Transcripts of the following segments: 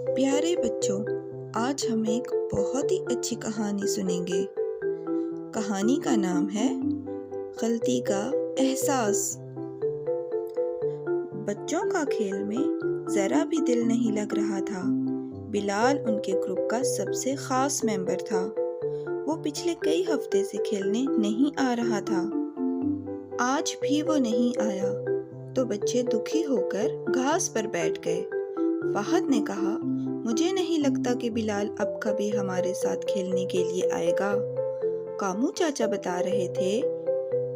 پیارے بچوں، آج ہم ایک بہت ہی اچھی کہانی سنیں گے۔ کہانی کا نام ہے غلطی کا احساس۔ بچوں کا کھیل میں ذرا بھی دل نہیں لگ رہا تھا۔ بلال ان کے گروپ کا سب سے خاص ممبر تھا۔ وہ پچھلے کئی ہفتے سے کھیلنے نہیں آ رہا تھا۔ آج بھی وہ نہیں آیا تو بچے دکھی ہو کر گھاس پر بیٹھ گئے۔ فہد نے کہا، مجھے نہیں لگتا کہ بلال اب کبھی ہمارے ساتھ کھیلنے کے لیے آئے گا۔ کامو چاچا بتا رہے تھے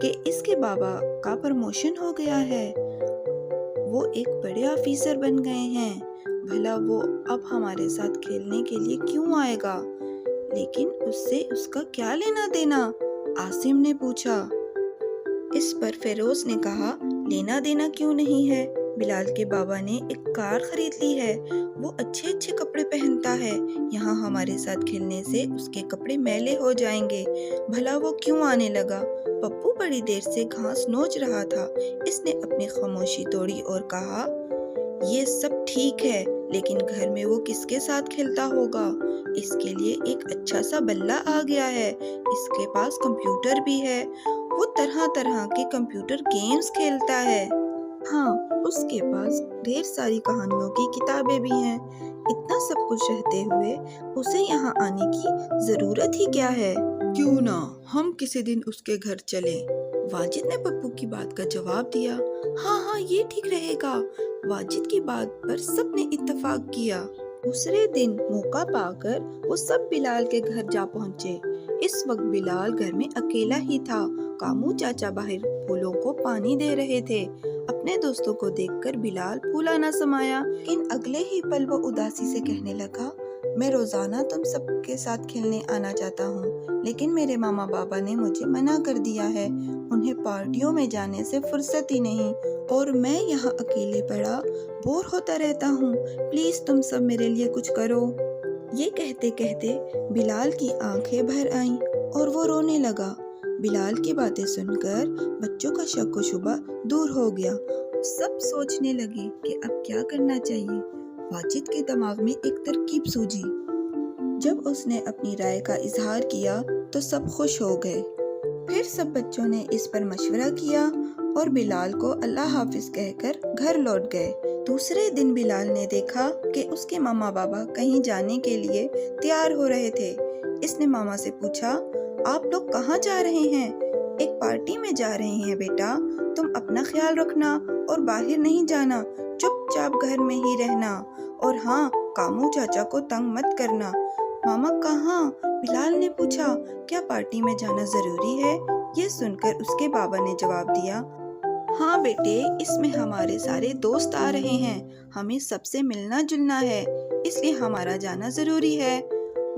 کہ اس کے بابا کا پروموشن ہو گیا ہے، وہ ایک بڑے آفیسر بن گئے ہیں، بھلا وہ اب ہمارے ساتھ کھیلنے کے لیے کیوں آئے گا؟ لیکن اس سے اس کا کیا لینا دینا؟ عاصم نے پوچھا۔ اس پر فیروز نے کہا، لینا دینا کیوں نہیں ہے؟ بلال کے بابا نے ایک کار خرید لی ہے، وہ اچھے اچھے کپڑے پہنتا ہے، یہاں ہمارے ساتھ کھیلنے سے اس کے کپڑے میلے ہو جائیں گے، بھلا وہ کیوں آنے لگا؟ پپو بڑی دیر سے گھاس نوچ رہا تھا، اس نے اپنی خاموشی توڑی اور کہا، یہ سب ٹھیک ہے، لیکن گھر میں وہ کس کے ساتھ کھیلتا ہوگا؟ اس کے لیے ایک اچھا سا بلہ آ گیا ہے، اس کے پاس کمپیوٹر بھی ہے، وہ طرح طرح کے کمپیوٹر گیمز کھیلتا ہے۔ ہاں، اس کے پاس ڈھیر ساری کہانیوں کی کتابیں بھی ہیں۔ اتنا سب کچھ رہتے ہوئے اسے یہاں آنے کی ضرورت ہی کیا ہے؟ کیوں نہ ہم کسی دن اس کے گھر چلیں؟ واجد نے پپو کی بات کا جواب دیا۔ ہاں یہ ٹھیک رہے گا۔ واجد کی بات پر سب نے اتفاق کیا۔ دوسرے دن موقع پا کر وہ سب بلال کے گھر جا پہنچے۔ اس وقت بلال گھر میں اکیلا ہی تھا۔ کامو چاچا باہر پھولوں کو پانی دے رہے تھے۔ اپنے دوستوں کو دیکھ کر بلال پھولا نہ سمایا، لیکن اگلے ہی پل وہ اداسی سے کہنے لگا، میں روزانہ تم سب کے ساتھ کھیلنے آنا چاہتا ہوں، لیکن میرے ماما بابا نے مجھے منع کر دیا ہے، انہیں پارٹیوں میں جانے سے فرصت ہی نہیں، اور میں یہاں اکیلے پڑا بور ہوتا رہتا ہوں، پلیز تم سب میرے لیے کچھ کرو۔ یہ کہتے کہتے بلال کی آنکھیں بھر آئیں اور وہ رونے لگا۔ بلال کی باتیں سن کر بچوں کا شک و شبہ دور ہو گیا۔ سب سوچنے لگے کہ اب کیا کرنا چاہیے۔ واجد کے دماغ میں ایک ترکیب سوجھی۔ جب اس نے اپنی رائے کا اظہار کیا تو سب خوش ہو گئے۔ پھر سب بچوں نے اس پر مشورہ کیا اور بلال کو اللہ حافظ کہہ کر گھر لوٹ گئے۔ دوسرے دن بلال نے دیکھا کہ اس کے ماما بابا کہیں جانے کے لیے تیار ہو رہے تھے۔ اس نے ماما سے پوچھا، آپ لوگ کہاں جا رہے ہیں؟ ایک پارٹی میں جا رہے ہیں بیٹا، تم اپنا خیال رکھنا اور باہر نہیں جانا، چپ چاپ گھر میں ہی رہنا، اور ہاں، کامو چاچا کو تنگ مت کرنا۔ ماما کہاں؟ بلال نے پوچھا، کیا پارٹی میں جانا ضروری ہے؟ یہ سن کر اس کے بابا نے جواب دیا، ہاں بیٹے، اس میں ہمارے سارے دوست آ رہے ہیں، ہمیں سب سے ملنا جلنا ہے، اس لیے ہمارا جانا ضروری ہے۔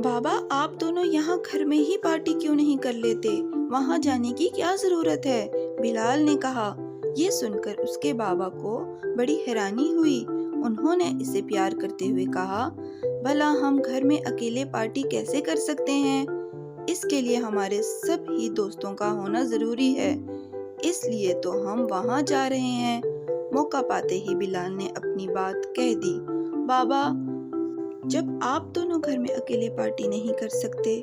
بابا، آپ دونوں یہاں گھر میں ہی پارٹی کیوں نہیں کر لیتے؟ وہاں جانے کی کیا ضرورت ہے؟ بلال نے کہا۔ یہ سن کر اس کے بابا کو بڑی حیرانی ہوئی۔ انہوں نے اسے پیار کرتے ہوئے کہا، بھلا ہم گھر میں اکیلے پارٹی کیسے کر سکتے ہیں؟ اس کے لیے ہمارے سب ہی دوستوں کا ہونا ضروری ہے، اس لیے تو ہم وہاں جا رہے ہیں۔ موقع پاتے ہی بلال نے اپنی بات کہہ دی، بابا، جب آپ دونوں گھر میں اکیلے پارٹی نہیں کر سکتے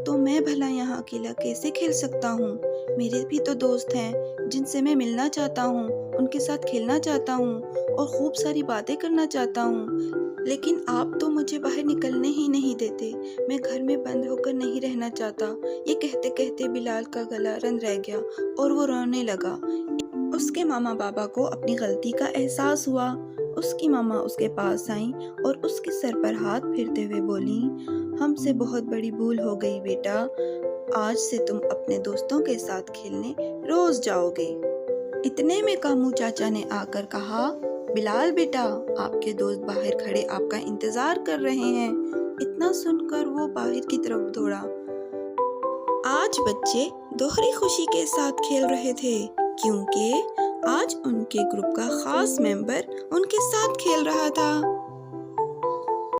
تو میں بھلا یہاں اکیلا کیسے کھیل سکتا ہوں؟ میرے بھی تو دوست ہیں جن سے میں ملنا چاہتا ہوں، ان کے ساتھ کھیلنا چاہتا ہوں اور خوب ساری باتیں کرنا چاہتا ہوں، لیکن آپ تو مجھے باہر نکلنے ہی نہیں دیتے، میں گھر میں بند ہو کر نہیں رہنا چاہتا۔ یہ کہتے کہتے بلال کا گلا رند رہ گیا اور وہ رونے لگا۔ اس کے ماما بابا کو اپنی غلطی کا احساس ہوا۔ اس کی ماما اس کے پاس آئیں اور اس کے سر پر ہاتھ پھیرتے ہوئے بولیں، ہم سے بہت بڑی بھول ہو گئی بیٹا، آج سے تم اپنے دوستوں کے ساتھ کھیلنے روز جاؤ گے۔ اتنے میں کامو چاچا نے آ کر کہا، بلال بیٹا، آپ کے دوست باہر کھڑے آپ کا انتظار کر رہے ہیں۔ اتنا سن کر وہ باہر کی طرف دوڑا۔ آج بچے دوہری خوشی کے ساتھ کھیل رہے تھے، کیونکہ آج ان کے گروپ کا خاص ممبر ان کے ساتھ کھیل رہا تھا۔